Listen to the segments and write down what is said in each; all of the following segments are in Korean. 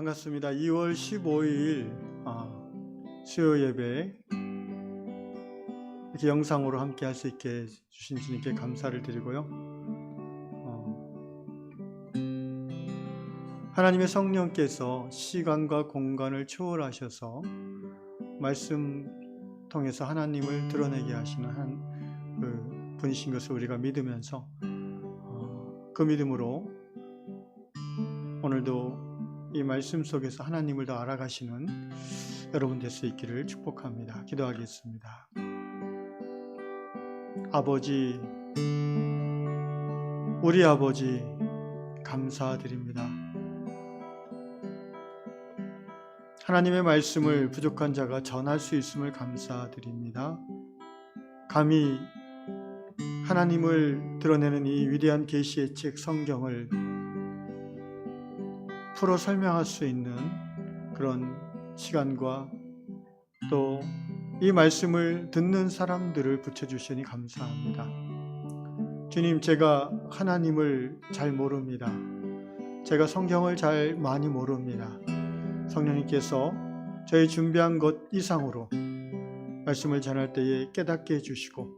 반갑습니다. 2월 15일 수요 예배 이렇게 영상으로 함께 할 수 있게 주신 주님께 감사를 드리고요. 하나님의 성령께서 시간과 공간을 초월하셔서 말씀 통해서 하나님을 드러내게 하시는 한 분이신 것을 우리가 믿으면서 그 믿음으로 오늘도 이 말씀 속에서 하나님을 더 알아가시는 여러분 될 수 있기를 축복합니다. 기도하겠습니다. 아버지, 우리 아버지 감사드립니다. 하나님의 말씀을 부족한 자가 전할 수 있음을 감사드립니다. 감히 하나님을 드러내는 이 위대한 계시의 책 성경을 풀어 설명할 수 있는 그런 시간과 또 이 말씀을 듣는 사람들을 붙여주시니 감사합니다. 주님, 제가 하나님을 잘 모릅니다. 제가 성경을 잘 많이 모릅니다. 성령님께서 저희 준비한 것 이상으로 말씀을 전할 때에 깨닫게 해주시고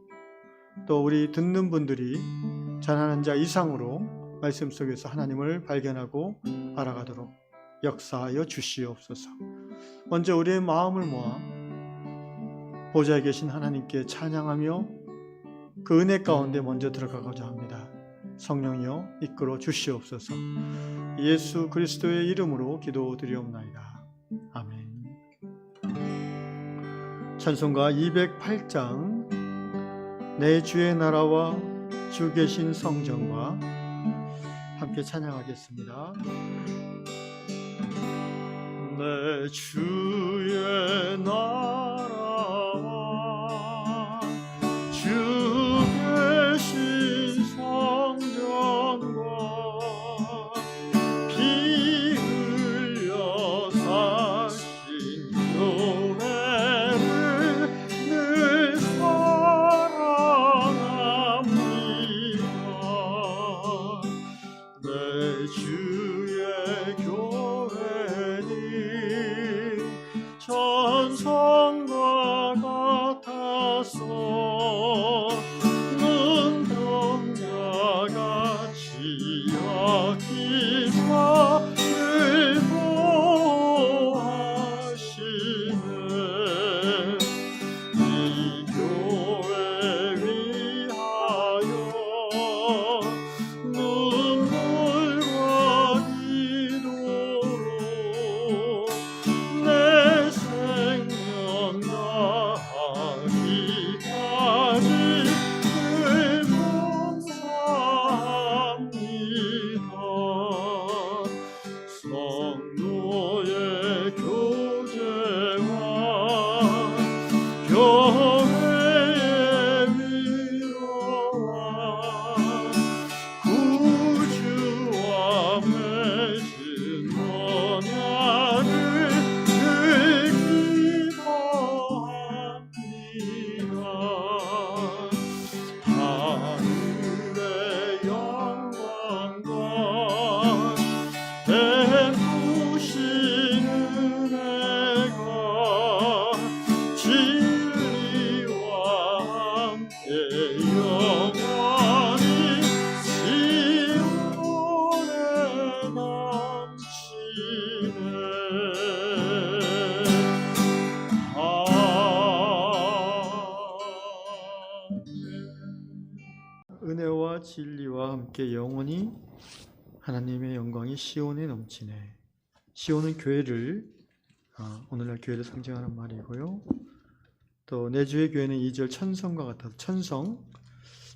또 우리 듣는 분들이 전하는 자 이상으로 말씀 속에서 하나님을 발견하고 알아가도록 역사하여 주시옵소서. 먼저 우리의 마음을 모아 보좌에 계신 하나님께 찬양하며 그 은혜 가운데 먼저 들어가고자 합니다. 성령이여 이끌어 주시옵소서. 예수 그리스도의 이름으로 기도드리옵나이다. 아멘. 찬송가 208장 내 주의 나라와 주 계신 성전과 함께 찬양하겠습니다. 내 주의 나라와 주 계신 성전과 피 흘려 사신 교회를 늘 사랑합니다. 내 주의 교회는 천성과 같아서 눈동자같이 여기사 늘 보호하시네. 이 교회 위하여 눈물과 기도로 내 생명 다하기까지 늘 봉사합니다. 성도의 교제와 교회의 위로와 구주와 맺은 언약을 늘 기도합니다. 하늘의 영광과 베푸신 은혜가 진리와 함께 영원히 시온에 넘치네. 은혜와 진리와 함께 영원히 하나님의 영광이 시온에 넘치네. 시온은 교회를 오늘날 교회를 상징하는 말이고요. 또 내주의 교회는 2절 천성과 같아서 천성,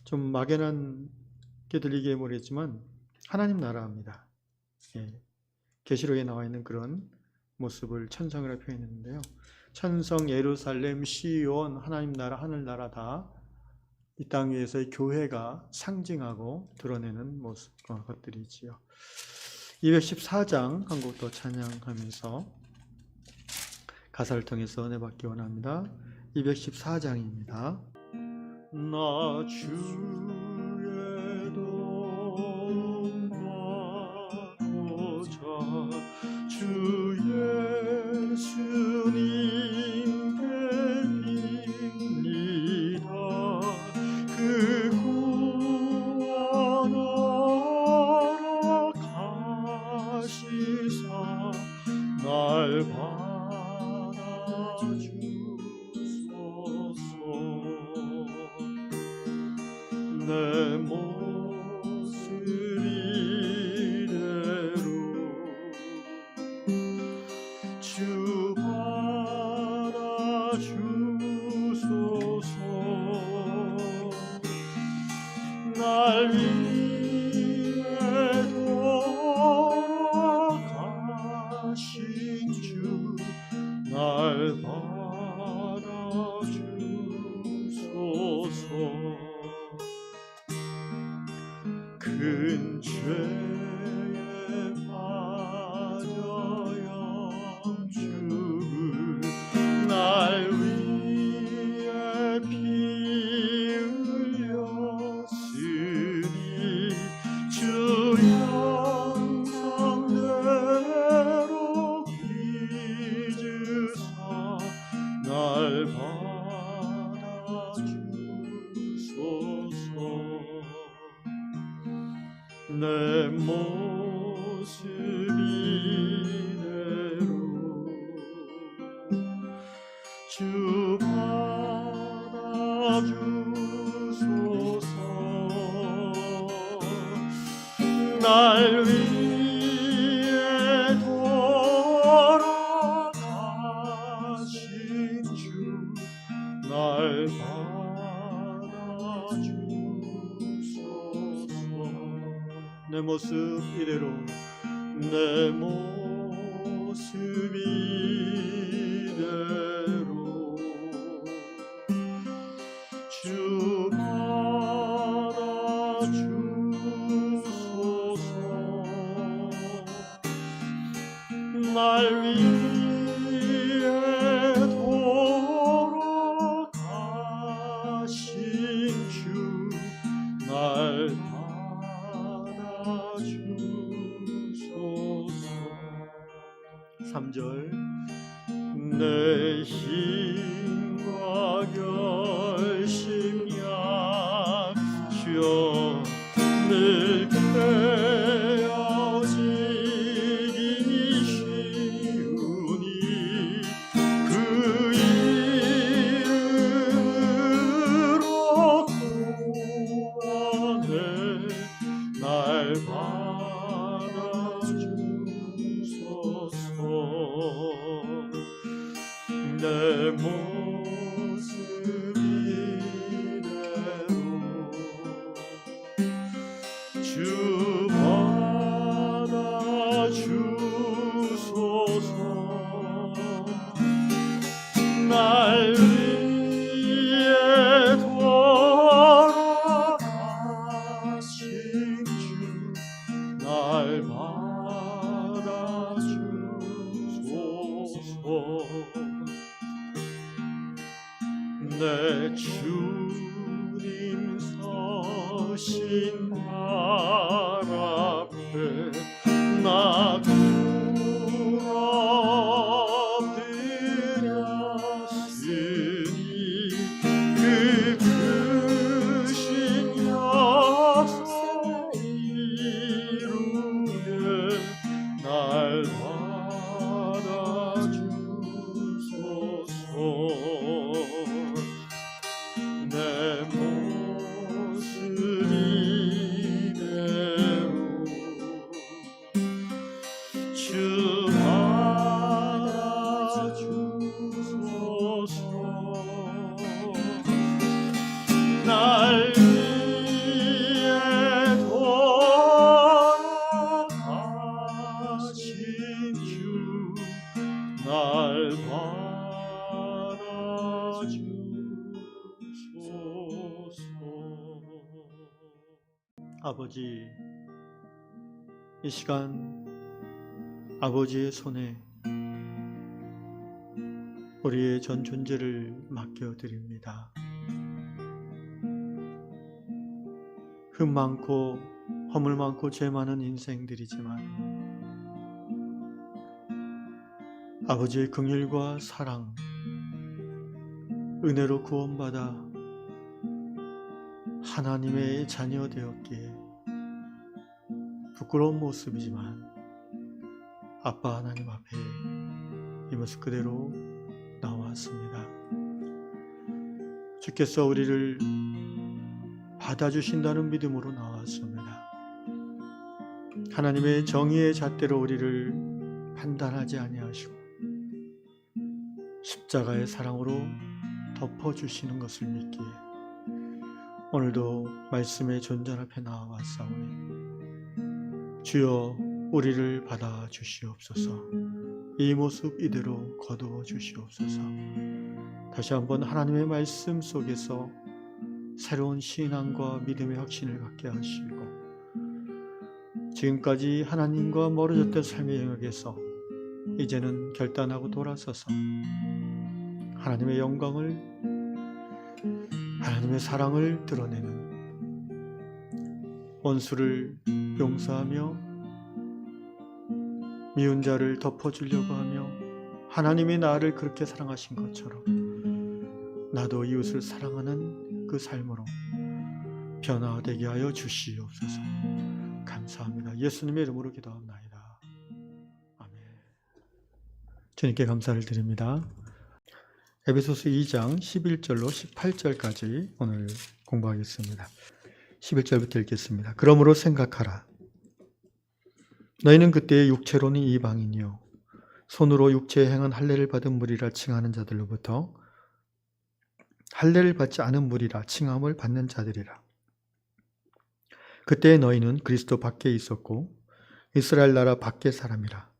좀 막연하게 들리게 모르겠지만 하나님 나라입니다. 계시록에 나와 있는 그런 모습을 천성이라고 표현했는데요. 천성, 예루살렘, 시온, 하나님 나라, 하늘나라 다 이 땅 위에서의 교회가 상징하고 드러내는 모습, 것들이지요. 214장 한 곡 더 찬양하면서 가사를 통해서 은혜 받기 원합니다. 214장입니다. 나 주의 돈 받고자 주 내 모습 이대로 주 받아주소서. 날 위해 돌아가신 주 날 받아주소서. 큰 죄에 빠져 영죽을 날 위해 피 흘렸으니 주 형상대로 빚으사 날 받아주소서. 내 모습 이대로 주 받아주소서. 날 위해 돌아가신 주 날 받아주소서. 내 모습 이대로 내 모습 이대로 주 받아주소서. 날 위해 돌아가신 주 날 받아주소서. 3절 내 힘과 결심 약주여 늘 깨어지기 쉬우니 그 이름으로 구원해 날 받아주소서. 내 모습 이대로 주 받아주소서. 날 위해 돌아가신 주 날 받아주소서. 내 주님 서신 발 앞에 나 엎드렸으니 그 크신 역사 이루게 날 받아주소서. 내 모습 이대로 주 받아주소서. 날 위해 돌아가신 주 날 받아주소서. 아버지, 이 시간 아버지의 손에 우리의 전 존재를 맡겨드립니다. 흠 많고 허물 많고 죄 많은 인생들이지만 아버지의 긍휼과 사랑, 은혜로 구원받아 하나님의 자녀 되었기에 부끄러운 모습이지만 아빠 하나님 앞에 이 모습 그대로 나왔습니다. 주께서 우리를 받아주신다는 믿음으로 나왔습니다. 하나님의 정의의 잣대로 우리를 판단하지 아니하시고 십자가의 사랑으로 덮어주시는 것을 믿기에 오늘도 말씀의 존전 앞에 나와왔사오니 주여 우리를 받아주시옵소서. 이 모습 이대로 거두어 주시옵소서. 다시 한번 하나님의 말씀 속에서 새로운 신앙과 믿음의 확신을 갖게 하시고 지금까지 하나님과 멀어졌던 삶의 영역에서 이제는 결단하고 돌아서서 하나님의 영광을, 하나님의 사랑을 드러내는, 원수를 용서하며 미운 자를 덮어주려고 하며 하나님이 나를 그렇게 사랑하신 것처럼 나도 이웃을 사랑하는 그 삶으로 변화되게 하여 주시옵소서. 감사합니다. 예수님의 이름으로 기도합나이다. 아멘. 주님께 감사를 드립니다. 에베소서 2장 11절로 18절까지 오늘 공부하겠습니다. 11절부터 읽겠습니다. 그러므로 생각하라. 너희는 그때의 육체로는 이방인이요 손으로 육체에 행한 할례를 받은 무리라 칭하는 자들로부터 할례를 받지 않은 무리라 칭함을 받는 자들이라. 그때 너희는 그리스도 밖에 있었고 이스라엘 나라 밖의 사람이라.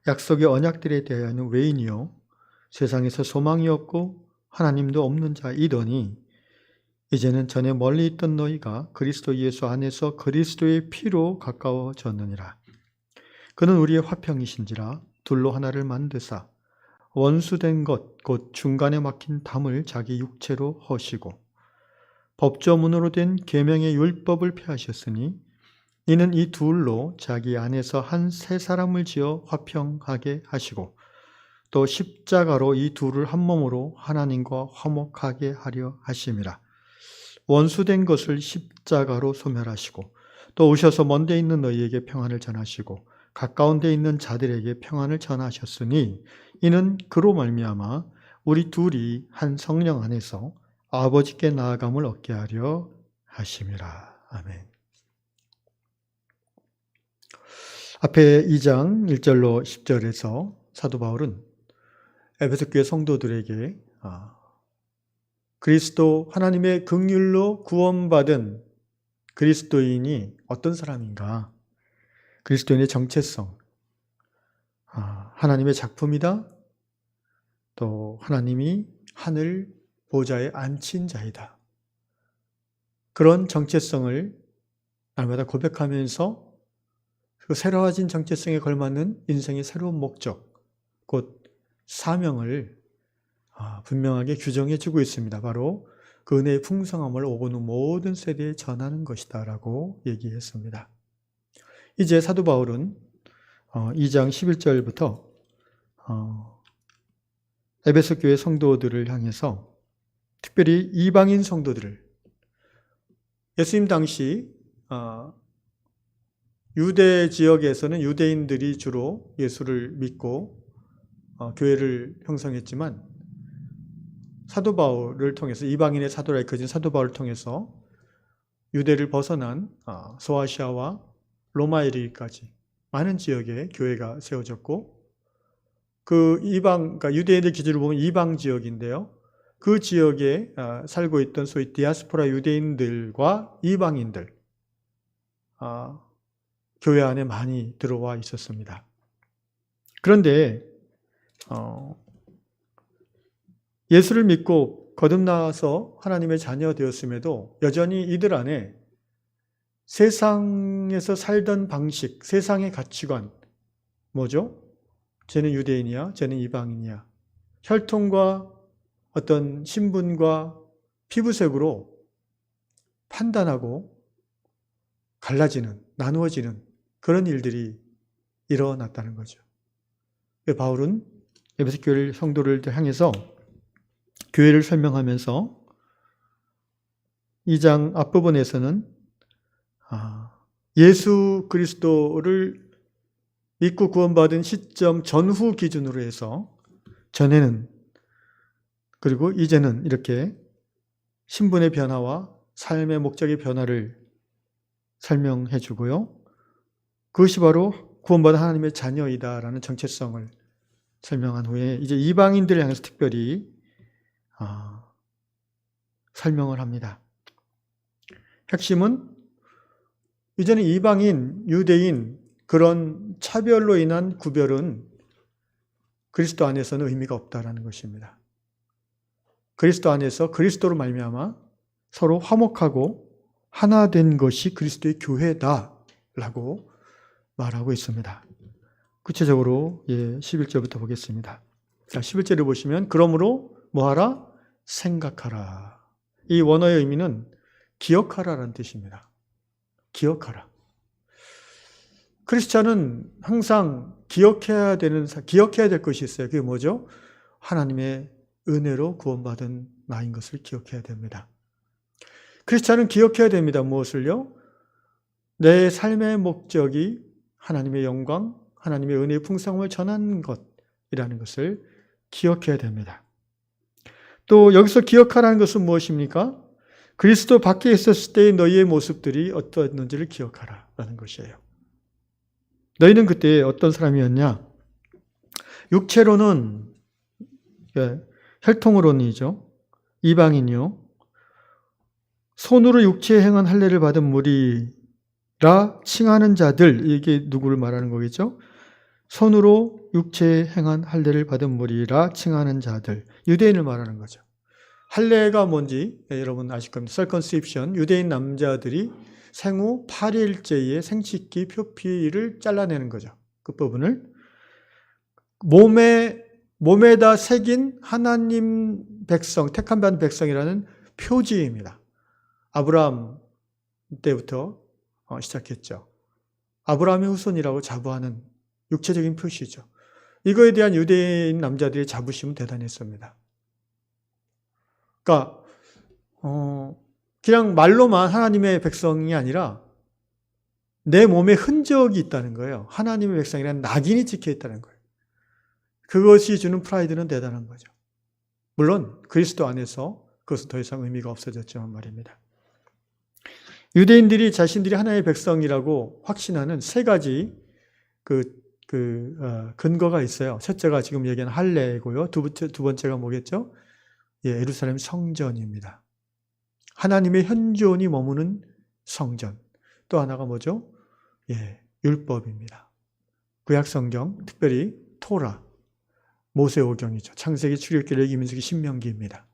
약속의 언약들에 대하여는 외인이요 세상에서 소망이 없고 하나님도 없는 자이더니 이제는 전에 멀리 있던 너희가 그리스도 예수 안에서 그리스도의 피로 가까워졌느니라. 그는 우리의 화평이신지라 둘로 하나를 만드사 원수된 것 곧 중간에 막힌 담을 자기 육체로 허시고 법조문으로 된 계명의 율법을 폐하셨으니 이는 이 둘로 자기 안에서 한 새 사람을 지어 화평하게 하시고 또 십자가로 이 둘을 한 몸으로 하나님과 화목하게 하려 하심이라. 원수된 것을 십자가로 소멸하시고 또 오셔서 먼 데 있는 너희에게 평안을 전하시고 가까운 데 있는 자들에게 평안을 전하셨으니 이는 그로 말미암아 우리 둘이 한 성령 안에서 아버지께 나아감을 얻게 하려 하심이라. 아멘. 앞에 2장 1절로 10절에서 사도 바울은 에베소 교회 성도들에게 그리스도 하나님의 긍휼로 구원받은 그리스도인이 어떤 사람인가? 그리스도인의 정체성, 하나님의 작품이다. 또 하나님이 하늘 보좌에 앉힌 자이다. 그런 정체성을 날마다 고백하면서 그 새로워진 정체성에 걸맞는 인생의 새로운 목적, 곧 사명을 분명하게 규정해 주고 있습니다. 바로 그 은혜의 풍성함을 오고는 모든 세대에 전하는 것이다 라고 얘기했습니다. 이제 사도 바울은 2장 11절부터 에베소 교회 성도들을 향해서 특별히 이방인 성도들을, 예수님 당시 유대 지역에서는 유대인들이 주로 예수를 믿고 교회를 형성했지만 사도 바울을 통해서, 이방인의 사도라 일컬어진 사도 바울을 통해서 유대를 벗어난 소아시아와 로마 이르기까지 많은 지역에 교회가 세워졌고, 그 그러니까 유대인들 기준으로 보면 이방 지역인데요. 그 지역에 살고 있던 소위 디아스포라 유대인들과 이방인들, 교회 안에 많이 들어와 있었습니다. 그런데 예수를 믿고 거듭나서 하나님의 자녀 되었음에도 여전히 이들 안에 세상에서 살던 방식, 세상의 가치관, 뭐죠? 쟤는 유대인이야, 쟤는 이방인이야. 혈통과 어떤 신분과 피부색으로 판단하고 갈라지는, 나누어지는 그런 일들이 일어났다는 거죠. 바울은 에베소 교회 성도를 향해서 교회를 설명하면서 2장 앞부분에서는 예수 그리스도를 믿고 구원받은 시점 전후 기준으로 해서 전에는, 그리고 이제는 이렇게 신분의 변화와 삶의 목적의 변화를 설명해 주고요. 그것이 바로 구원받은 하나님의 자녀이다라는 정체성을 설명한 후에 이제 이방인들을 향해서 특별히 설명을 합니다. 핵심은 이제는 이방인, 유대인 그런 차별로 인한 구별은 그리스도 안에서는 의미가 없다라는 것입니다. 그리스도 안에서 그리스도로 말미암아 서로 화목하고 하나 된 것이 그리스도의 교회다라고 말하고 있습니다. 구체적으로 11절부터 보겠습니다. 자, 11절을 보시면 그러므로 뭐하라? 생각하라. 이 원어의 의미는 기억하라라는 뜻입니다. 기억하라. 크리스찬은 항상 기억해야 될 것이 있어요. 그게 뭐죠? 하나님의 은혜로 구원받은 나인 것을 기억해야 됩니다. 크리스찬은 기억해야 됩니다. 무엇을요? 내 삶의 목적이 하나님의 영광, 하나님의 은혜의 풍성함을 전하는 것이라는 것을 기억해야 됩니다. 또 여기서 기억하라는 것은 무엇입니까? 그리스도 밖에 있었을 때의 너희의 모습들이 어떠했는지를 기억하라라는 것이에요. 너희는 그때 어떤 사람이었냐? 육체로는 혈통으로는이죠. 이방인이요. 손으로 육체에 행한 할례를 받은 무리라 칭하는 자들, 이게 누구를 말하는 거겠죠? 손으로 육체에 행한 할례를 받은 무리라 칭하는 자들, 유대인을 말하는 거죠. 할례가 뭔지 여러분 아실 겁니다. circumcision, 유대인 남자들이 생후 8일째에 생식기 표피를 잘라내는 거죠. 그 부분을 몸에다 새긴 하나님 백성, 택함 받은 백성이라는 표지입니다. 아브라함 때부터 시작했죠. 아브라함의 후손이라고 자부하는 육체적인 표시죠. 이거에 대한 유대인 남자들의 자부심은 대단했습니다. 그러니까 그냥 말로만 하나님의 백성이 아니라 내 몸에 흔적이 있다는 거예요. 하나님의 백성이라는 낙인이 찍혀 있다는 거예요. 그것이 주는 프라이드는 대단한 거죠. 물론 그리스도 안에서 그것은 더 이상 의미가 없어졌지만 말입니다. 유대인들이 자신들이 하나님의 백성이라고 확신하는 세 가지 근거가 있어요. 첫째가 지금 얘기하는 할례고요. 두 번째가 뭐겠죠? 예루살렘 성전입니다. 하나님의 현존이 머무는 성전. 또 하나가 뭐죠? 율법입니다. 구약 성경, 특별히 토라, 모세오경이죠. 창세기, 출애굽기, 레위기, 민수기, 신명기입니다.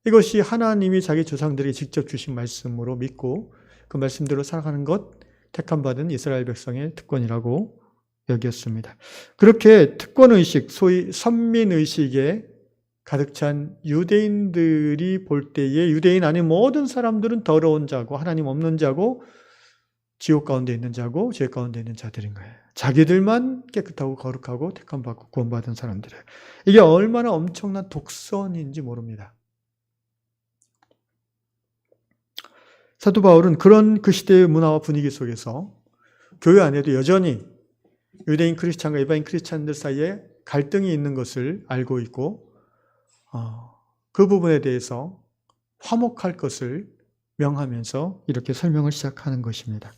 이것이 하나님이 자기 조상들에게 직접 주신 말씀으로 믿고 그 말씀대로 살아가는 것, 택함받은 이스라엘 백성의 특권이라고 여겼습니다. 그렇게 특권의식, 소위 선민의식에 가득 찬 유대인들이 볼 때에 유대인 아닌 모든 사람들은 더러운 자고 하나님 없는 자고 지옥 가운데 있는 자고 죄 가운데 있는 자들인 거예요. 자기들만 깨끗하고 거룩하고 택함받고 구원받은 사람들이에요. 이게 얼마나 엄청난 독선인지 모릅니다. 사도 바울은 그런 그 시대의 문화와 분위기 속에서 교회 안에도 여전히 유대인 크리스찬과 이방인 크리스찬들 사이에 갈등이 있는 것을 알고 있고 그 부분에 대해서 화목할 것을 명하면서 이렇게 설명을 시작하는 것입니다.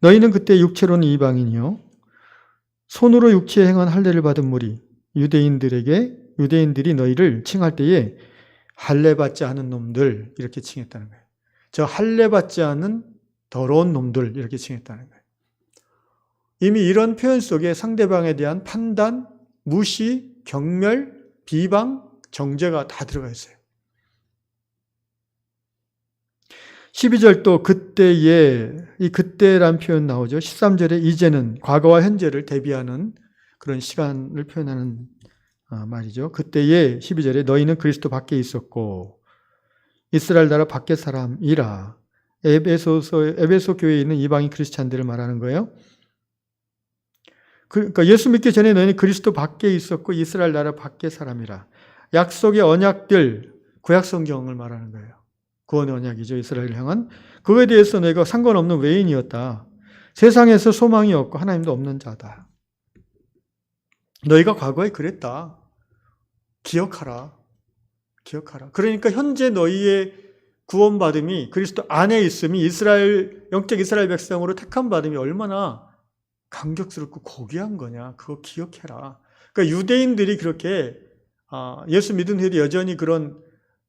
너희는 그때 육체로는 이방인이요 손으로 육체에 행한 할례를 받은 무리 유대인들이 너희를 칭할 때에 할례 받지 않은 놈들 이렇게 칭했다는 거예요. 저 할례 받지 않은 더러운 놈들 이렇게 칭했다는 거예요. 이미 이런 표현 속에 상대방에 대한 판단, 무시, 경멸, 비방, 정죄가 다 들어가 있어요. 12절도 그때에, 이 그때란 표현 나오죠. 13절에 이제는 과거와 현재를 대비하는 그런 시간을 표현하는 말이죠. 그때에 12절에 너희는 그리스도 밖에 있었고 이스라엘 나라 밖의 사람이라. 에베소 교회에 있는 이방인 크리스찬들을 말하는 거예요. 그러니까 예수 믿기 전에 너희는 그리스도 밖에 있었고 이스라엘 나라 밖의 사람이라. 약속의 언약들, 구약 성경을 말하는 거예요. 구원의 언약이죠. 이스라엘을 향한. 그거에 대해서 너희가 상관없는 외인이었다. 세상에서 소망이 없고 하나님도 없는 자다. 너희가 과거에 그랬다. 기억하라. 그러니까 현재 너희의 구원받음이 그리스도 안에 있음이 영적 이스라엘 백성으로 택함 받음이 얼마나 감격스럽고 고귀한 거냐. 그거 기억해라. 그러니까 유대인들이 그렇게 예수 믿은 후에도 여전히 그런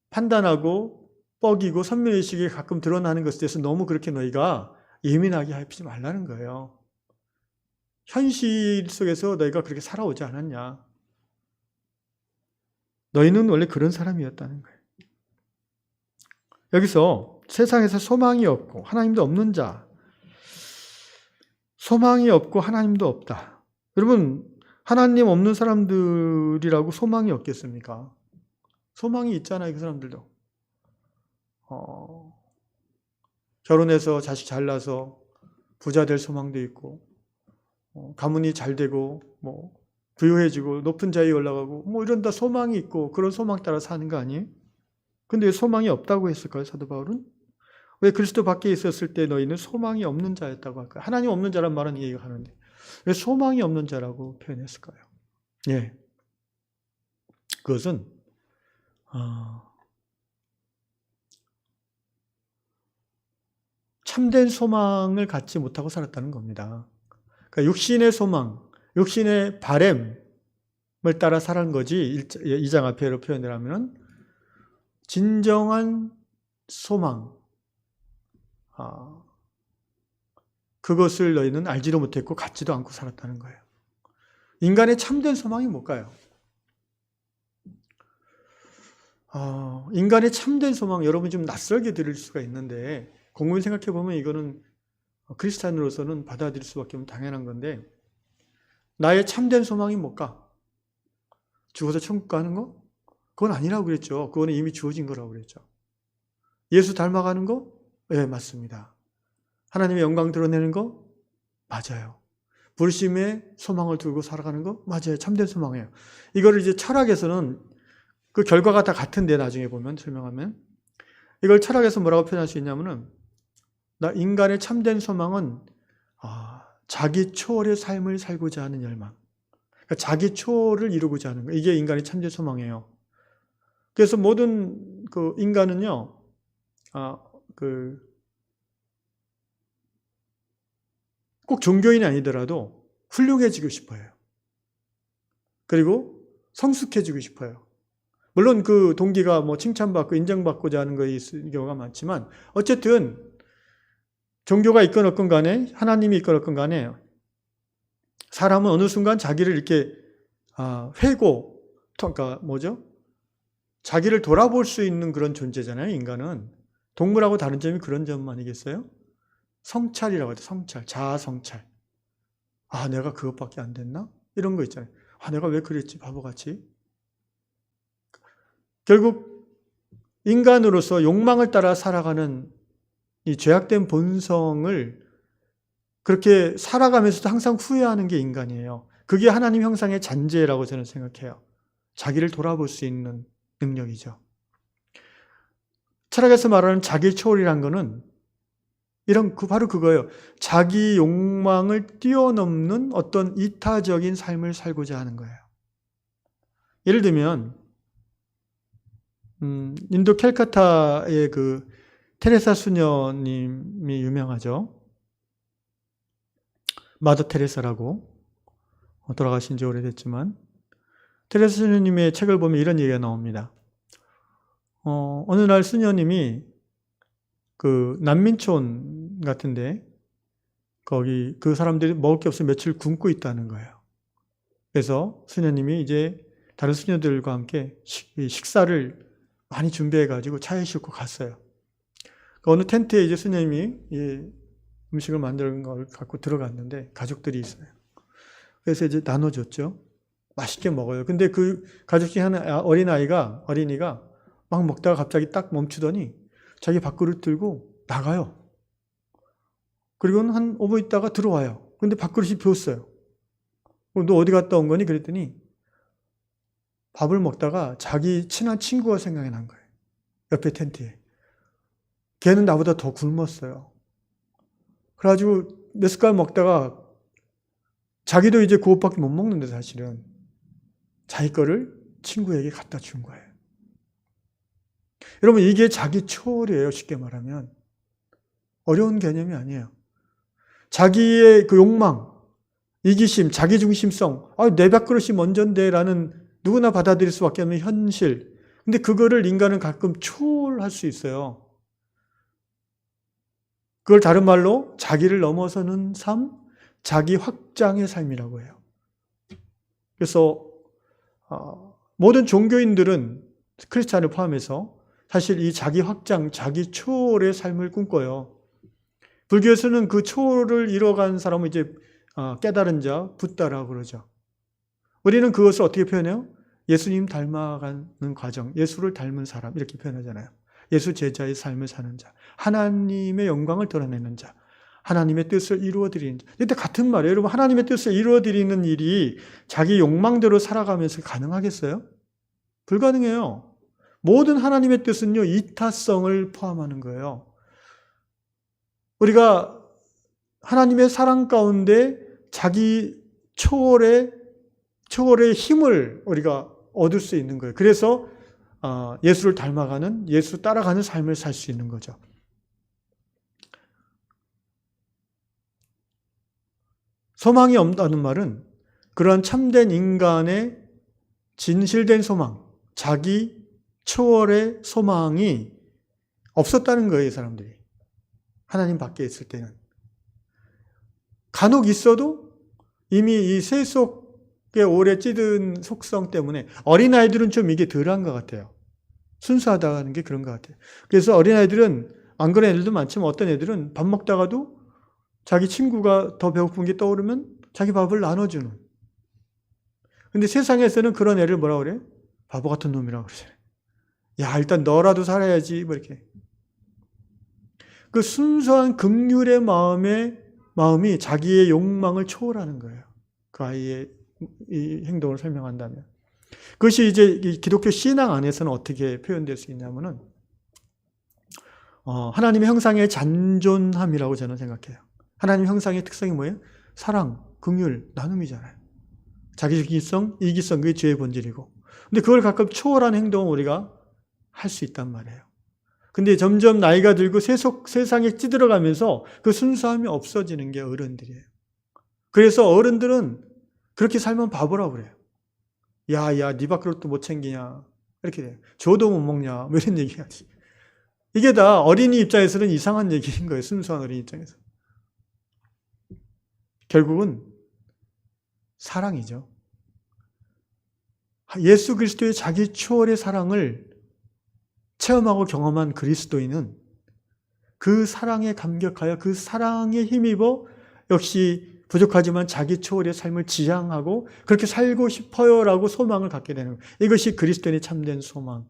판단하고 뻐기고 선민의식이 가끔 드러나는 것에 대해서 너무 그렇게 너희가 예민하게 하지 말라는 거예요. 현실 속에서 너희가 그렇게 살아오지 않았냐. 너희는 원래 그런 사람이었다는 거예요. 여기서 세상에서 소망이 없고 하나님도 없는 자, 소망이 없고 하나님도 없다. 여러분, 하나님 없는 사람들이라고 소망이 없겠습니까? 소망이 있잖아요, 그 사람들도. 결혼해서 자식 잘 낳아서 부자 될 소망도 있고, 가문이 잘 되고, 부유해지고, 높은 자리에 올라가고, 이런 다 소망이 있고, 그런 소망 따라 사는 거 아니에요? 근데 왜 소망이 없다고 했을까요, 사도 바울은? 왜 그리스도 밖에 있었을 때 너희는 소망이 없는 자였다고 할까요? 하나님 없는 자란 말은 이해가 가는데 왜 소망이 없는 자라고 표현했을까요? 예, 그것은 참된 소망을 갖지 못하고 살았다는 겁니다. 그러니까 육신의 소망, 육신의 바램을 따라 살은 거지. 2장 앞에로 표현을 하면 진정한 소망, 그것을 너희는 알지도 못했고 갖지도 않고 살았다는 거예요. 인간의 참된 소망이 뭘까요? 인간의 참된 소망, 여러분 좀 낯설게 들을 수가 있는데 곰곰이 생각해 보면 이거는 크리스찬으로서는 받아들일 수밖에 없는 당연한 건데, 나의 참된 소망이 뭘까? 죽어서 천국 가는 거? 그건 아니라고 그랬죠. 그거는 이미 주어진 거라고 그랬죠. 예수 닮아가는 거? 네, 맞습니다. 하나님의 영광 드러내는 거? 맞아요. 부르심에 소망을 두고 살아가는 거? 맞아요. 참된 소망이에요. 이거를 이제 철학에서는 그 결과가 다 같은데 나중에 보면 설명하면 이걸 철학에서 뭐라고 표현할 수 있냐면은 인간의 참된 소망은 자기 초월의 삶을 살고자 하는 열망. 그러니까 자기 초월을 이루고자 하는 거. 이게 인간의 참된 소망이에요. 그래서 모든 그 인간은요, 꼭 종교인이 아니더라도 훌륭해지고 싶어요. 그리고 성숙해지고 싶어요. 물론 그 동기가 칭찬받고 인정받고자 하는 것이 있는 경우가 많지만, 어쨌든 종교가 있건 없건 간에, 하나님이 있건 없건 간에, 사람은 어느 순간 자기를 이렇게 그러니까 자기를 돌아볼 수 있는 그런 존재잖아요, 인간은. 동물하고 다른 점이 그런 점 아니겠어요? 성찰이라고 하죠, 성찰, 자아 성찰. 내가 그것밖에 안 됐나? 이런 거 있잖아요. 내가 왜 그랬지, 바보같이. 결국 인간으로서 욕망을 따라 살아가는 이 죄악된 본성을 그렇게 살아가면서도 항상 후회하는 게 인간이에요. 그게 하나님 형상의 잔재라고 저는 생각해요. 자기를 돌아볼 수 있는 능력이죠. 철학에서 말하는 자기 초월이란 거는 바로 그거예요. 자기 욕망을 뛰어넘는 어떤 이타적인 삶을 살고자 하는 거예요. 예를 들면 인도 캘카타의 그 테레사 수녀님이 유명하죠. 마더 테레사라고, 돌아가신 지 오래됐지만 테레사 수녀님의 책을 보면 이런 얘기가 나옵니다. 어느 날 수녀님이 그 난민촌 같은데 거기 그 사람들이 먹을 게 없어 며칠 굶고 있다는 거예요. 그래서 수녀님이 이제 다른 수녀들과 함께 식사를 많이 준비해가지고 차에 싣고 갔어요. 어느 텐트에 이제 수녀님이 음식을 만드는 걸 갖고 들어갔는데 가족들이 있어요. 그래서 이제 나눠줬죠. 맛있게 먹어요. 근데 그 가족 중에 하나 어린이가 막 먹다가 갑자기 딱 멈추더니 자기 밥그릇 들고 나가요. 그리고는 한 5분 있다가 들어와요. 근데 밥그릇이 비었어요. 너 어디 갔다 온 거니? 그랬더니 밥을 먹다가 자기 친한 친구가 생각이 난 거예요. 옆에 텐트에. 걔는 나보다 더 굶었어요. 그래가지고 몇 숟갈 먹다가 자기도 이제 그것밖에 못 먹는데 사실은 자기 거를 친구에게 갖다 준 거예요. 여러분, 이게 자기 초월이에요. 쉽게 말하면. 어려운 개념이 아니에요. 자기의 그 욕망, 이기심, 자기중심성, 내 밥그릇이 먼저인데 라는 누구나 받아들일 수밖에 없는 현실. 근데 그거를 인간은 가끔 초월할 수 있어요. 그걸 다른 말로 자기를 넘어서는 삶, 자기 확장의 삶이라고 해요. 그래서 모든 종교인들은 크리스찬을 포함해서 사실 이 자기 확장, 자기 초월의 삶을 꿈꿔요. 불교에서는 그 초월을 이뤄간 사람은 이제 깨달은 자, 붓다라고 그러죠. 우리는 그것을 어떻게 표현해요? 예수님 닮아가는 과정, 예수를 닮은 사람 이렇게 표현하잖아요. 예수 제자의 삶을 사는 자, 하나님의 영광을 드러내는 자, 하나님의 뜻을 이루어드리는 자. 근데 같은 말이에요. 여러분, 하나님의 뜻을 이루어드리는 일이 자기 욕망대로 살아가면서 가능하겠어요? 불가능해요. 모든 하나님의 뜻은요, 이타성을 포함하는 거예요. 우리가 하나님의 사랑 가운데 자기 초월의 힘을 우리가 얻을 수 있는 거예요. 그래서 예수를 닮아가는, 예수 따라가는 삶을 살 수 있는 거죠. 소망이 없다는 말은 그러한 참된 인간의 진실된 소망, 자기 초월의 소망이 없었다는 거예요, 이 사람들이. 하나님 밖에 있을 때는. 간혹 있어도 이미 이 세속에 오래 찌든 속성 때문에 어린아이들은 좀 이게 덜한 것 같아요. 순수하다는 게 그런 것 같아요. 그래서 어린아이들은 안 그런 애들도 많지만 어떤 애들은 밥 먹다가도 자기 친구가 더 배고픈 게 떠오르면 자기 밥을 나눠주는. 근데 세상에서는 그런 애를 뭐라고 그래요? 바보 같은 놈이라고 그러잖아요. 야, 일단 너라도 살아야지, 뭐 이렇게. 그 순수한 긍휼의 마음이 자기의 욕망을 초월하는 거예요. 그 아이의 이 행동을 설명한다면. 그것이 이제 이 기독교 신앙 안에서는 어떻게 표현될 수 있냐면은, 하나님의 형상의 잔존함이라고 저는 생각해요. 하나님 형상의 특성이 뭐예요? 사랑, 긍휼, 나눔이잖아요. 자기이기성, 이기성, 그게 죄의 본질이고. 근데 그걸 가끔 초월한 행동을 우리가 할 수 있단 말이에요. 근데 점점 나이가 들고 세상에 찌들어가면서 그 순수함이 없어지는 게 어른들이에요. 그래서 어른들은 그렇게 살면 바보라고 그래요. 야, 네 밥그릇도 못 챙기냐. 이렇게 돼요. 줘도 못 먹냐. 뭐 이런 얘기 하지. 이게 다 어린이 입장에서는 이상한 얘기인 거예요. 순수한 어린이 입장에서. 결국은 사랑이죠. 예수 그리스도의 자기 초월의 사랑을 체험하고 경험한 그리스도인은 그 사랑에 감격하여 그 사랑에 힘입어 역시 부족하지만 자기 초월의 삶을 지향하고 그렇게 살고 싶어요라고 소망을 갖게 되는 거예요. 이것이 그리스도인의 참된 소망.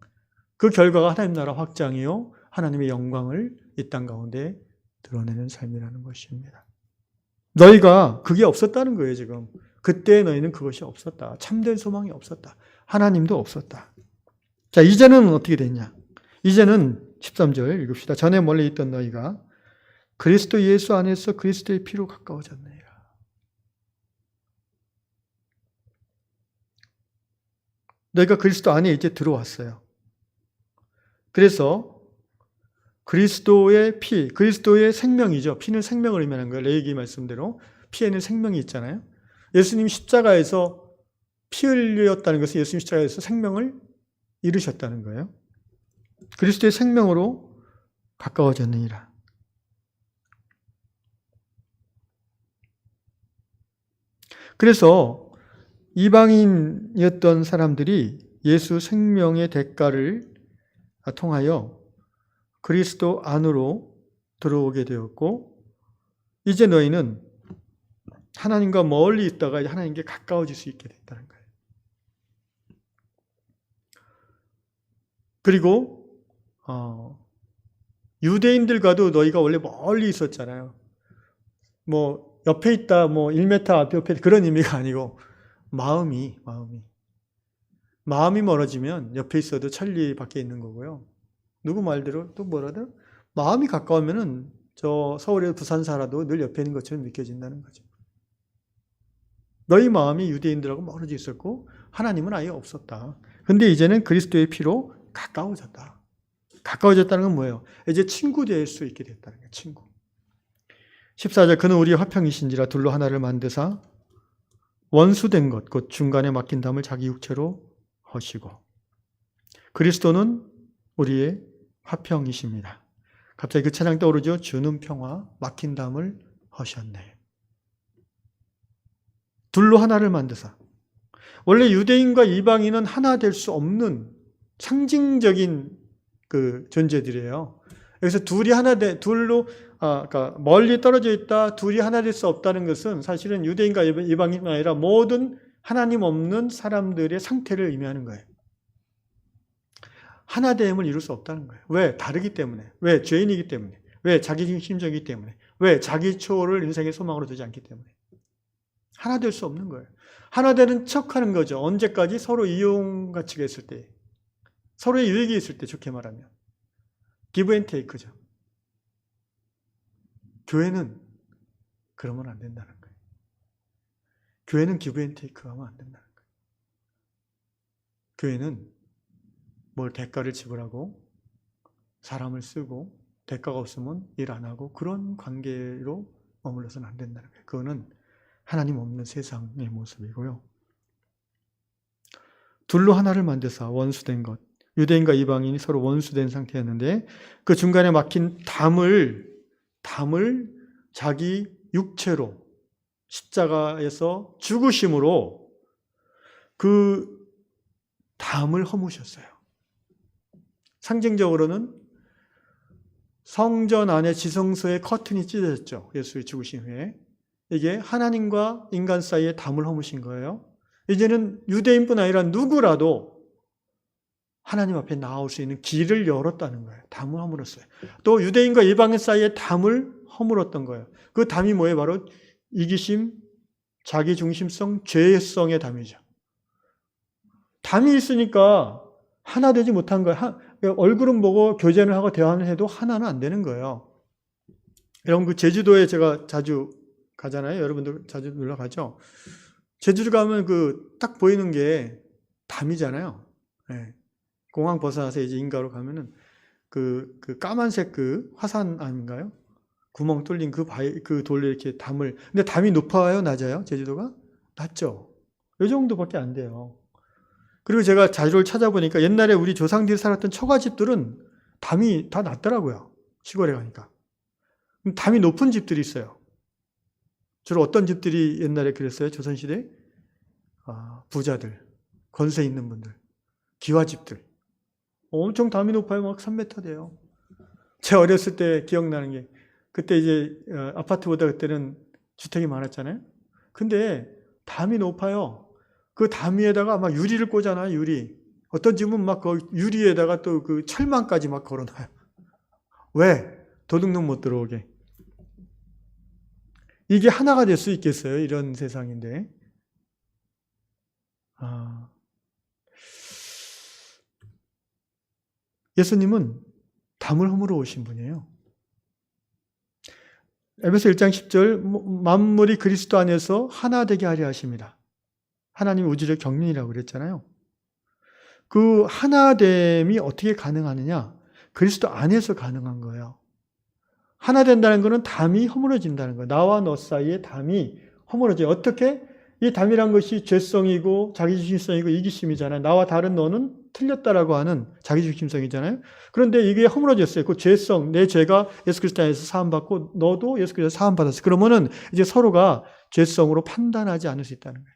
그 결과가 하나님 나라 확장이요, 하나님의 영광을 이 땅 가운데 드러내는 삶이라는 것입니다. 너희가 그게 없었다는 거예요, 지금. 그때 너희는 그것이 없었다. 참된 소망이 없었다. 하나님도 없었다. 자, 이제는 어떻게 됐냐? 이제는 13절 읽읍시다. 전에 멀리 있던 너희가 그리스도 예수 안에서 그리스도의 피로 가까워졌느니라. 너희가 그리스도 안에 이제 들어왔어요. 그래서 그리스도의 피, 그리스도의 생명이죠. 피는 생명을 의미하는 거예요. 레위기 말씀대로 피에는 생명이 있잖아요. 예수님 십자가에서 피 흘렸다는 것은 예수님 십자가에서 생명을 이루셨다는 거예요. 그리스도의 생명으로 가까워졌느니라. 그래서 이방인이었던 사람들이 예수 생명의 대가를 통하여 그리스도 안으로 들어오게 되었고, 이제 너희는 하나님과 멀리 있다가 하나님께 가까워질 수 있게 됐다는 거예요. 그리고 유대인들과도 너희가 원래 멀리 있었잖아요. 뭐 옆에 있다, 뭐 1m 앞에 옆에 그런 의미가 아니고 마음이 멀어지면 옆에 있어도 천리 밖에 있는 거고요. 누구 말대로 또 뭐라도 마음이 가까우면은 저 서울에 부산 살아도 늘 옆에 있는 것처럼 느껴진다는 거죠. 너희 마음이 유대인들하고 멀어져 있었고 하나님은 아예 없었다. 근데 이제는 그리스도의 피로 가까워졌다. 가까워졌다는 건 뭐예요? 이제 친구 될 수 있게 됐다는 거예요. 친구. 14절 그는 우리의 화평이신지라 둘로 하나를 만드사 원수된 것 곧 중간에 막힌 담을 자기 육체로 허시고 그리스도는 우리의 화평이십니다. 갑자기 그 찬양 떠오르죠. 주는 평화 막힌 담을 허셨네. 둘로 하나를 만드사. 원래 유대인과 이방인은 하나 될 수 없는 상징적인 그 존재들이에요. 그래서 그러니까 멀리 떨어져 있다, 둘이 하나 될 수 없다는 것은 사실은 유대인과 이방인이 아니라 모든 하나님 없는 사람들의 상태를 의미하는 거예요. 하나됨을 이룰 수 없다는 거예요. 왜? 다르기 때문에. 왜? 죄인이기 때문에. 왜? 자기중심적이기 때문에. 왜? 자기 초월을 인생의 소망으로 두지 않기 때문에. 하나 될 수 없는 거예요. 하나 되는 척 하는 거죠. 언제까지? 서로 이용가치가 있을 때. 서로의 유익이 있을 때, 좋게 말하면. 기브 앤 테이크죠. 교회는 그러면 안 된다는 거예요. 교회는 기브 앤 테이크 하면 안 된다는 거예요. 교회는 뭘 대가를 지불하고 사람을 쓰고 대가가 없으면 일 안 하고 그런 관계로 머물러서는 안 된다는 거예요. 그거는 하나님 없는 세상의 모습이고요. 둘로 하나를 만드사 원수된 것. 유대인과 이방인이 서로 원수된 상태였는데 그 중간에 막힌 담을 자기 육체로 십자가에서 죽으심으로 그 담을 허무셨어요. 상징적으로는 성전 안에 지성소의 커튼이 찢어졌죠. 예수의 죽으신 후에. 이게 하나님과 인간 사이에 담을 허무신 거예요. 이제는 유대인뿐 아니라 누구라도 하나님 앞에 나올 수 있는 길을 열었다는 거예요. 담을 허물었어요. 또 유대인과 이방인 사이에 담을 허물었던 거예요. 그 담이 뭐예요? 바로 이기심, 자기중심성, 죄성의 담이죠. 담이 있으니까 하나 되지 못한 거예요. 얼굴은 보고 교제를 하고 대화를 해도 하나는 안 되는 거예요. 여러분 그 제주도에 제가 자주 가잖아요. 여러분들 자주 놀러 가죠. 제주도 가면 그 딱 보이는 게 담이잖아요. 네. 공항 벗어나서 이제 인가로 가면은 그 까만색 그 화산 아닌가요? 구멍 뚫린 그 돌에 이렇게 담을. 근데 담이 높아요, 낮아요? 제주도가? 낮죠. 이 정도밖에 안 돼요. 그리고 제가 자료를 찾아보니까 옛날에 우리 조상들이 살았던 처가집들은 담이 다 낮더라고요. 시골에 가니까. 담이 높은 집들이 있어요. 주로 어떤 집들이 옛날에 그랬어요? 조선시대? 부자들, 권세 있는 분들, 기와집들. 엄청 담이 높아요. 막 3m 돼요. 제가 어렸을 때 기억나는 게 그때 이제 아파트보다 그때는 주택이 많았잖아요. 근데 담이 높아요. 그 담 위에다가 막 유리를 꽂아놔요, 유리. 어떤 집은 막 그 유리에다가 또 그 철망까지 막 걸어놔요. 왜? 도둑놈 못 들어오게. 이게 하나가 될 수 있겠어요? 이런 세상인데. 예수님은 담을 허물어 오신 분이에요. 에베소 1장 10절 만물이 그리스도 안에서 하나 되게 하려 하십니다. 하나님 우주적 경륜이라고 그랬잖아요. 그 하나됨이 어떻게 가능하느냐? 그리스도 안에서 가능한 거예요. 하나 된다는 것은 담이 허물어진다는 거예요. 나와 너 사이에 담이 허물어져요. 어떻게? 이 담이란 것이 죄성이고 자기중심성이고 이기심이잖아요. 나와 다른 너는 틀렸다라고 하는 자기중심성이잖아요. 그런데 이게 허물어졌어요. 그 죄성, 내 죄가 예수 그리스도 안에서 사함받고 너도 예수 그리스도 사함받았어요. 그러면은 이제 서로가 죄성으로 판단하지 않을 수 있다는 거예요.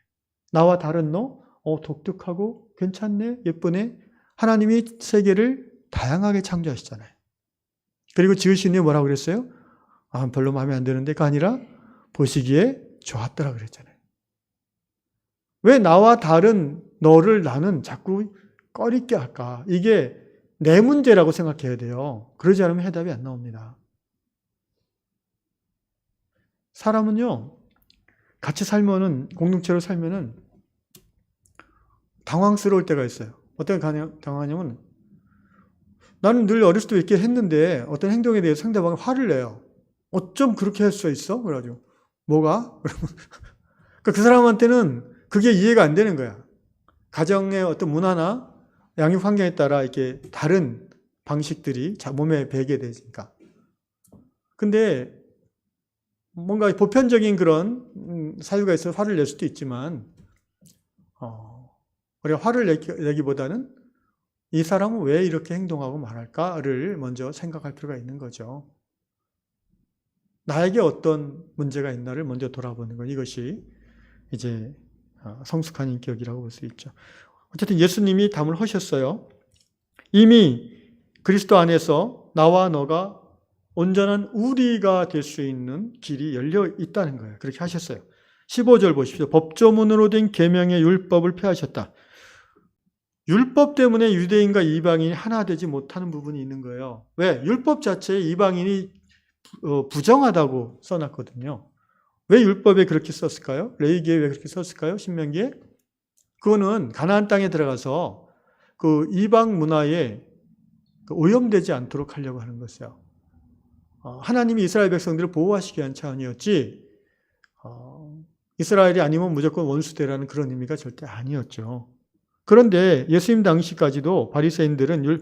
나와 다른 너, 독특하고 괜찮네, 예쁘네. 하나님이 세계를 다양하게 창조하시잖아요. 그리고 지으신 이 뭐라고 그랬어요? 별로 마음에 안 드는데가 아니라 보시기에 좋았더라 그랬잖아요. 왜 나와 다른 너를 나는 자꾸 꺼리게 할까? 이게 내 문제라고 생각해야 돼요. 그러지 않으면 해답이 안 나옵니다. 사람은요, 같이 살면은, 공동체로 살면은 당황스러울 때가 있어요. 어떻게 당황하냐면, 나는 늘 어렸을 때 이렇게 했는데 어떤 행동에 대해서 상대방이 화를 내요. 어쩜 그렇게 할 수 있어? 그래가지고, 뭐가? 그 사람한테는 그게 이해가 안 되는 거야. 가정의 어떤 문화나 양육 환경에 따라 이렇게 다른 방식들이 몸에 배게 되니까. 근데 뭔가 보편적인 그런 사유가 있어서 화를 낼 수도 있지만 우리가 화를 내기보다는 이 사람은 왜 이렇게 행동하고 말할까를 먼저 생각할 필요가 있는 거죠. 나에게 어떤 문제가 있나를 먼저 돌아보는 것, 이것이 이제 성숙한 인격이라고 볼 수 있죠. 어쨌든 예수님이 담을 하셨어요. 이미 그리스도 안에서 나와 너가 온전한 우리가 될 수 있는 길이 열려 있다는 거예요. 그렇게 하셨어요. 15절 보십시오. 법조문으로 된 계명의 율법을 폐하셨다. 율법 때문에 유대인과 이방인이 하나 되지 못하는 부분이 있는 거예요. 왜? 율법 자체에 이방인이 부정하다고 써놨거든요. 왜 율법에 그렇게 썼을까요? 레위기에 왜 그렇게 썼을까요? 신명기에? 그거는 가나안 땅에 들어가서 그 이방 문화에 오염되지 않도록 하려고 하는 것이에요. 하나님이 이스라엘 백성들을 보호하시기 위한 차원이었지, 이스라엘이 아니면 무조건 원수되라는 그런 의미가 절대 아니었죠. 그런데 예수님 당시까지도 바리새인들은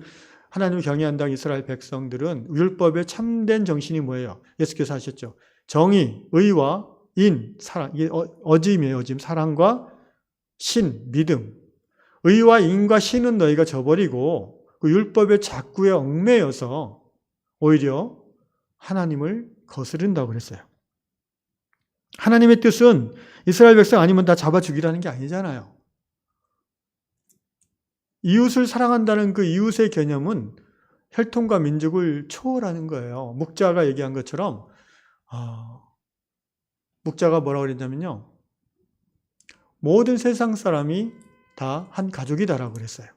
하나님을 경외한다는 이스라엘 백성들은 율법의 참된 정신이 뭐예요? 예수께서 하셨죠. 정의, 의와 인, 사랑, 이게 어짐이에요. 어짐. 사랑과 신, 믿음. 의와 인과 신은 너희가 저버리고 그 율법의 작구에 얽매여서 오히려 하나님을 거스른다고 그랬어요. 하나님의 뜻은 이스라엘 백성 아니면 다 잡아 죽이라는 게 아니잖아요. 이웃을 사랑한다는 그 이웃의 개념은 혈통과 민족을 초월하는 거예요. 묵자가 얘기한 것처럼 묵자가 뭐라고 그랬냐면요. 모든 세상 사람이 다 한 가족이다라고 그랬어요.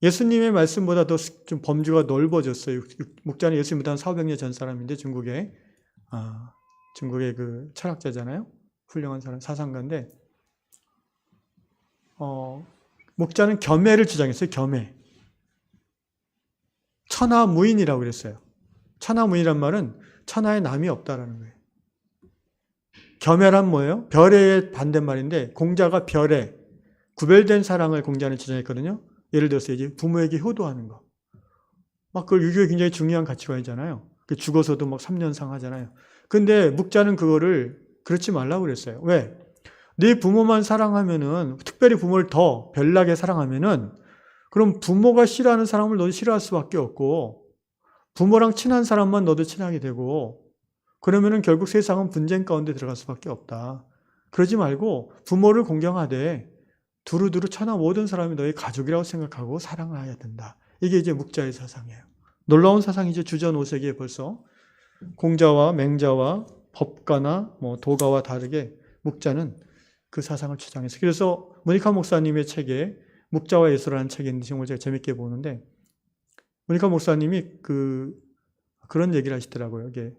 예수님의 말씀보다 더 좀 범주가 넓어졌어요. 묵자는 예수님보다 한 400년 전 사람인데 중국의 그 철학자잖아요. 훌륭한 사람, 사상가인데 묵자는 겸해를 주장했어요. 겸해. 천하무인이라고 그랬어요. 천하무인이란 말은 천하에 남이 없다라는 거예요. 겸해란 뭐예요? 별의 반대말인데 공자가 별에 구별된 사랑을 공자는 주장했거든요. 예를 들어서 이제 부모에게 효도하는 거. 막 그걸 유교에 굉장히 중요한 가치관이잖아요. 죽어서도 막 3년상 하잖아요. 근데 묵자는 그거를 그렇지 말라고 그랬어요. 왜? 네 부모만 사랑하면은, 특별히 부모를 더 별나게 사랑하면은, 그럼 부모가 싫어하는 사람을 너도 싫어할 수밖에 없고, 부모랑 친한 사람만 너도 친하게 되고, 그러면은 결국 세상은 분쟁 가운데 들어갈 수밖에 없다. 그러지 말고 부모를 공경하되 두루두루 천하 모든 사람이 너의 가족이라고 생각하고 사랑해야 된다. 이게 이제 묵자의 사상이에요. 놀라운 사상이죠. 주전 5세기에 벌써 공자와 맹자와 법가나 도가와 다르게 묵자는 그 사상을 주장했어요. 그래서 모니카 목사님의 책에 묵자와 예수라는 책이 있는데 정말 제가 재밌게 보는데 모니카 목사님이 그런 얘기를 하시더라고요. 이게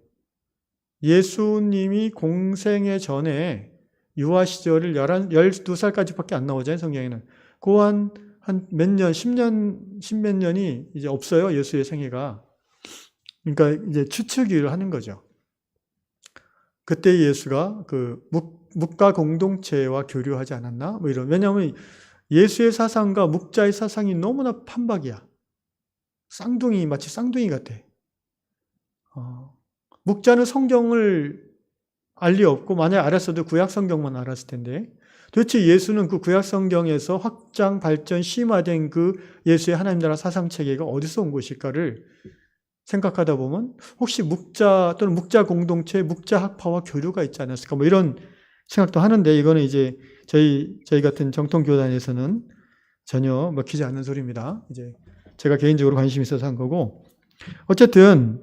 예수님이 공생의 전에 유아 시절을 12살까지밖에 안 나오잖아요, 성경에는. 그 한 몇 년, 10몇 년이 이제 없어요, 예수의 생애가. 그러니까 이제 추측을 하는 거죠. 그때 예수가 그 묵가 공동체와 교류하지 않았나? 왜냐하면 예수의 사상과 묵자의 사상이 너무나 판박이야. 마치 쌍둥이 같아. 묵자는 성경을 알 리 없고 만약 알았어도 구약 성경만 알았을 텐데 도대체 예수는 그 구약 성경에서 확장, 발전, 심화된 그 예수의 하나님 나라 사상 체계가 어디서 온 것일까를 생각하다 보면 혹시 묵자 또는 묵자 공동체, 묵자 학파와 교류가 있지 않았을까 이런 생각도 하는데 이거는 이제 저희 같은 정통 교단에서는 전혀 먹히지 않는 소리입니다. 이제 제가 개인적으로 관심이 있어서 한 거고 어쨌든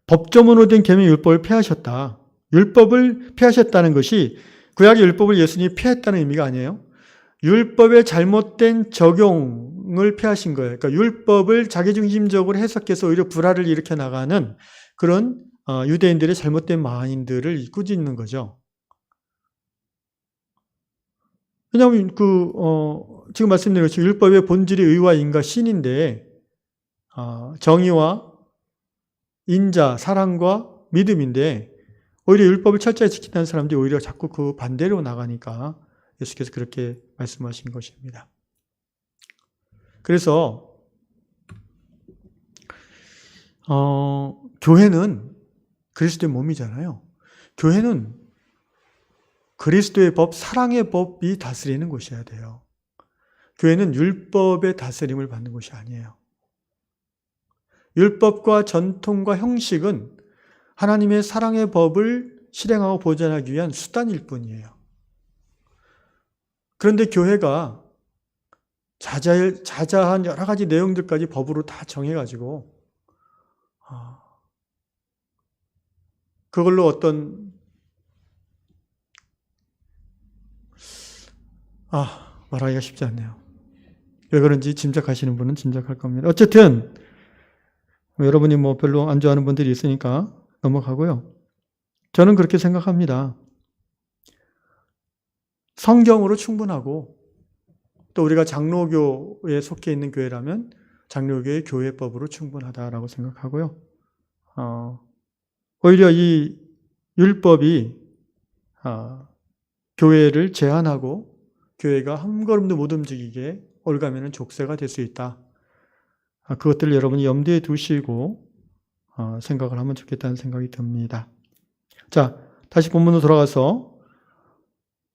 법조문으로 된 계명 율법을 폐하셨다. 율법을 폐하셨다는 것이 구약의 율법을 예수님이 폐했다는 의미가 아니에요. 율법의 잘못된 적용을 폐하신 거예요. 그러니까 율법을 자기중심적으로 해석해서 오히려 불화를 일으켜 나가는 그런 유대인들의 잘못된 마인드를 꾸짖는 거죠. 왜냐하면 지금 말씀드린 것처럼 율법의 본질이 의와 인과 신인데 정의와 인자, 사랑과 믿음인데 오히려 율법을 철저히 지킨다는 사람들이 오히려 자꾸 그 반대로 나가니까 예수께서 그렇게 말씀하신 것입니다. 그래서 교회는 그리스도의 몸이잖아요. 교회는 그리스도의 법, 사랑의 법이 다스리는 곳이어야 돼요. 교회는 율법의 다스림을 받는 곳이 아니에요. 율법과 전통과 형식은 하나님의 사랑의 법을 실행하고 보존하기 위한 수단일 뿐이에요. 그런데 교회가 자자한 여러 가지 내용들까지 법으로 다 정해가지고 그걸로 어떤 말하기가 쉽지 않네요. 왜 그런지 짐작하시는 분은 짐작할 겁니다. 어쨌든 여러분이 별로 안 좋아하는 분들이 있으니까 넘어가고요. 저는 그렇게 생각합니다. 성경으로 충분하고 또 우리가 장로교에 속해 있는 교회라면 장로교의 교회법으로 충분하다라고 생각하고요. 오히려 이 율법이 교회를 제한하고 교회가 한 걸음도 못 움직이게 올가매는 족쇄가 될 수 있다. 그것들을 여러분이 염두에 두시고 생각을 하면 좋겠다는 생각이 듭니다. 자, 다시 본문으로 돌아가서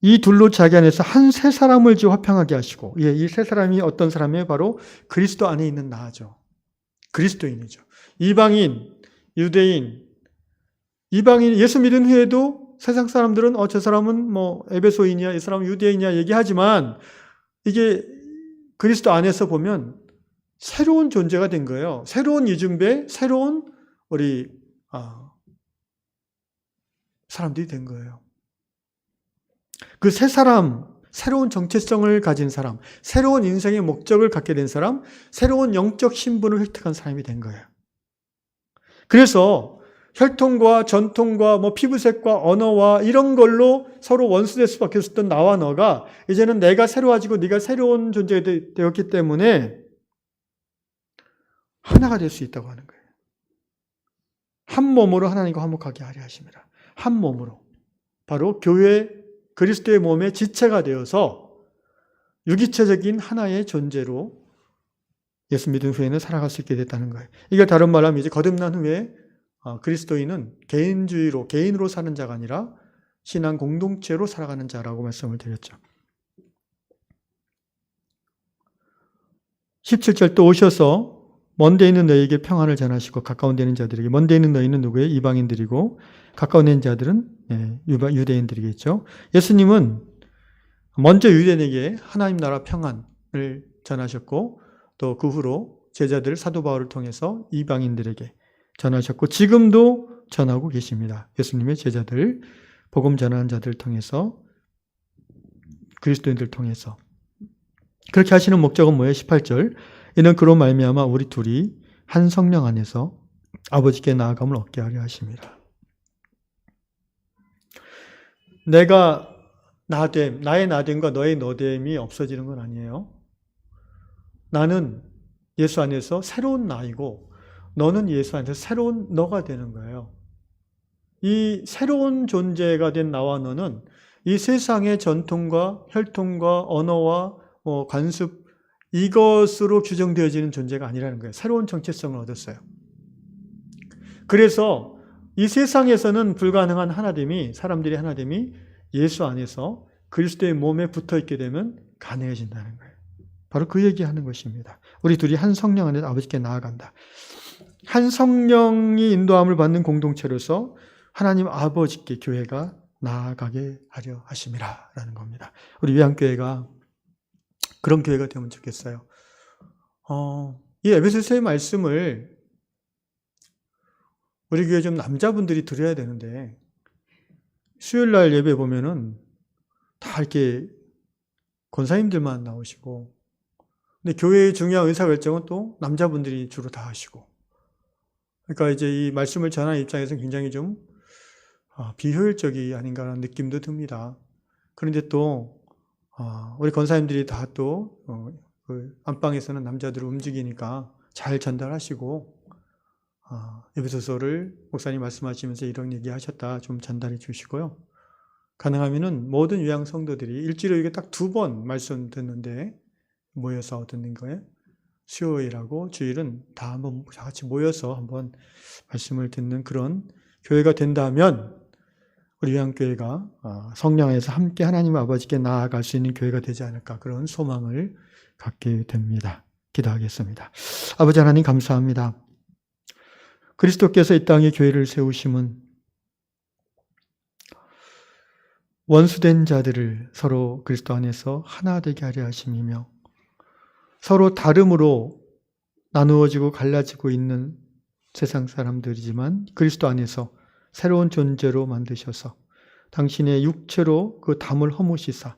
이 둘로 자기 안에서 한 세 사람을 지어 화평하게 하시고, 이 세 사람이 어떤 사람이에요? 바로 그리스도 안에 있는 나죠. 그리스도인이죠. 이방인, 유대인, 이방인 예수 믿은 후에도 세상 사람들은 저 사람은 에베소인이야, 이 사람은 유대인이야 얘기하지만 이게 그리스도 안에서 보면 새로운 존재가 된 거예요. 새로운 이준배, 새로운 우리 사람들이 된 거예요. 그 세 사람, 새로운 정체성을 가진 사람, 새로운 인생의 목적을 갖게 된 사람, 새로운 영적 신분을 획득한 사람이 된 거예요. 그래서 혈통과 전통과 피부색과 언어와 이런 걸로 서로 원수될 수밖에 없었던 나와 너가 이제는 내가 새로워지고 네가 새로운 존재가 되었기 때문에 하나가 될 수 있다고 하는 거예요. 한 몸으로 하나님과 화목하게 하려 하심이라. 한 몸으로. 바로 교회 그리스도의 몸의 지체가 되어서 유기체적인 하나의 존재로 예수 믿은 후에는 살아갈 수 있게 됐다는 거예요. 이게 다른 말로 하면 이제 거듭난 후에 그리스도인은 개인으로 사는 자가 아니라 신앙 공동체로 살아가는 자라고 말씀을 드렸죠. 17절 또 오셔서 먼데 있는 너희에게 평안을 전하시고 가까운 데 있는 자들에게, 먼데 있는 너희는 누구예요? 이방인들이고 가까운 데 있는 자들은 유대인들이겠죠. 예수님은 먼저 유대인에게 하나님 나라 평안을 전하셨고 또 그 후로 제자들 사도 바울을 통해서 이방인들에게 전하셨고 지금도 전하고 계십니다. 예수님의 제자들, 복음 전하는 자들을 통해서, 그리스도인들을 통해서. 그렇게 하시는 목적은 뭐예요? 18절. 이는 그로 말미암아 우리 둘이 한 성령 안에서 아버지께 나아감을 얻게 하려 하심이라. 내가 나됨, 나의 나됨과 너의 너됨이 없어지는 건 아니에요. 나는 예수 안에서 새로운 나이고 너는 예수 안에서 새로운 너가 되는 거예요. 이 새로운 존재가 된 나와 너는 이 세상의 전통과 혈통과 언어와 관습 이것으로 규정되어지는 존재가 아니라는 거예요. 새로운 정체성을 얻었어요. 그래서 이 세상에서는 불가능한 사람들이 하나됨이 예수 안에서 그리스도의 몸에 붙어있게 되면 가능해진다는 거예요. 바로 그 얘기하는 것입니다. 우리 둘이 한 성령 안에서 아버지께 나아간다. 한 성령이 인도함을 받는 공동체로서 하나님 아버지께 교회가 나아가게 하려 하심이라 라는 겁니다. 우리 외향교회가 그런 교회가 되면 좋겠어요. 이 에베소서의 말씀을 우리 교회 좀 남자분들이 들어야 되는데 수요일 날 예배 보면은 다 이렇게 권사님들만 나오시고, 근데 교회의 중요한 의사결정은 또 남자분들이 주로 다 하시고, 그러니까 이제 이 말씀을 전하는 입장에서는 굉장히 좀 비효율적이 아닌가라는 느낌도 듭니다. 그런데 또 우리 권사님들이 다 또 그 안방에서는 남자들을 움직이니까 잘 전달하시고, 에베소서를 목사님 말씀하시면서 이런 얘기 하셨다 좀 전달해 주시고요. 가능하면은 모든 요양 성도들이 일주일에 이게 딱 2번 말씀 듣는데 모여서 듣는 거예요. 수요일하고 주일은 다 한번 같이 모여서 한번 말씀을 듣는 그런 교회가 된다면 우리 위안교회가 성령 안에서 함께 하나님 아버지께 나아갈 수 있는 교회가 되지 않을까, 그런 소망을 갖게 됩니다. 기도하겠습니다. 아버지 하나님 감사합니다. 그리스도께서 이 땅에 교회를 세우심은 원수된 자들을 서로 그리스도 안에서 하나 되게 하려 하심이며, 서로 다름으로 나누어지고 갈라지고 있는 세상 사람들이지만 그리스도 안에서 새로운 존재로 만드셔서 당신의 육체로 그 담을 허무시사,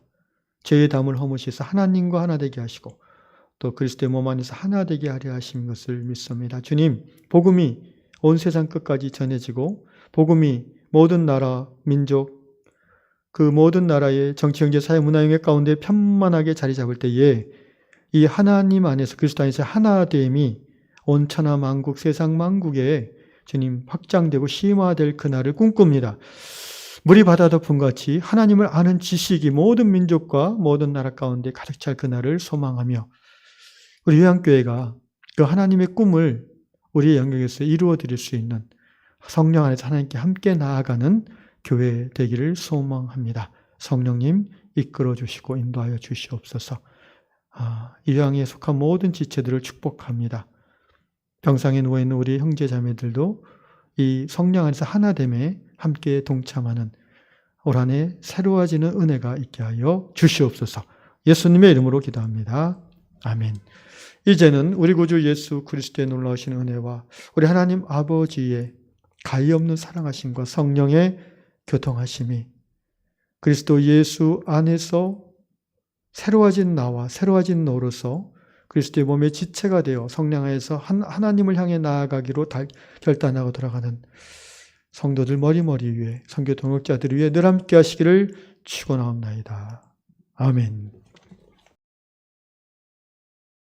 죄의 담을 허무시사 하나님과 하나 되게 하시고 또 그리스도의 몸 안에서 하나 되게 하려 하신 것을 믿습니다. 주님, 복음이 온 세상 끝까지 전해지고 복음이 모든 나라, 민족, 그 모든 나라의 정치, 경제, 사회, 문화, 영역 가운데 편만하게 자리 잡을 때에 이 하나님 안에서, 그리스도 안에서 하나됨이 온 천하 만국, 세상 만국에 주님 확장되고 심화될 그날을 꿈꿉니다. 물이 바다 덮음같이 하나님을 아는 지식이 모든 민족과 모든 나라 가운데 가득 찰 그날을 소망하며 우리 위안교회가 그 하나님의 꿈을 우리의 영역에서 이루어 드릴 수 있는 성령 안에서 하나님께 함께 나아가는 교회 되기를 소망합니다. 성령님 이끌어 주시고 인도하여 주시옵소서. 이 향에 속한 모든 지체들을 축복합니다. 병상에 누워있는 우리 형제자매들도 이 성령 안에서 하나됨에 함께 동참하는 올 한 해 새로워지는 은혜가 있게 하여 주시옵소서. 예수님의 이름으로 기도합니다. 아멘. 이제는 우리 구주 예수 그리스도의 놀라우신 은혜와 우리 하나님 아버지의 가히없는 사랑하심과 성령의 교통하심이 그리스도 예수 안에서 새로워진 나와 새로워진 너로서 그리스도의 몸의 지체가 되어 성령 안에서 하나님을 향해 나아가기로 결단하고 돌아가는 성도들 머리머리 위에, 선교 동역자들 위에 늘 함께 하시기를 축원하옵나이다. 아멘.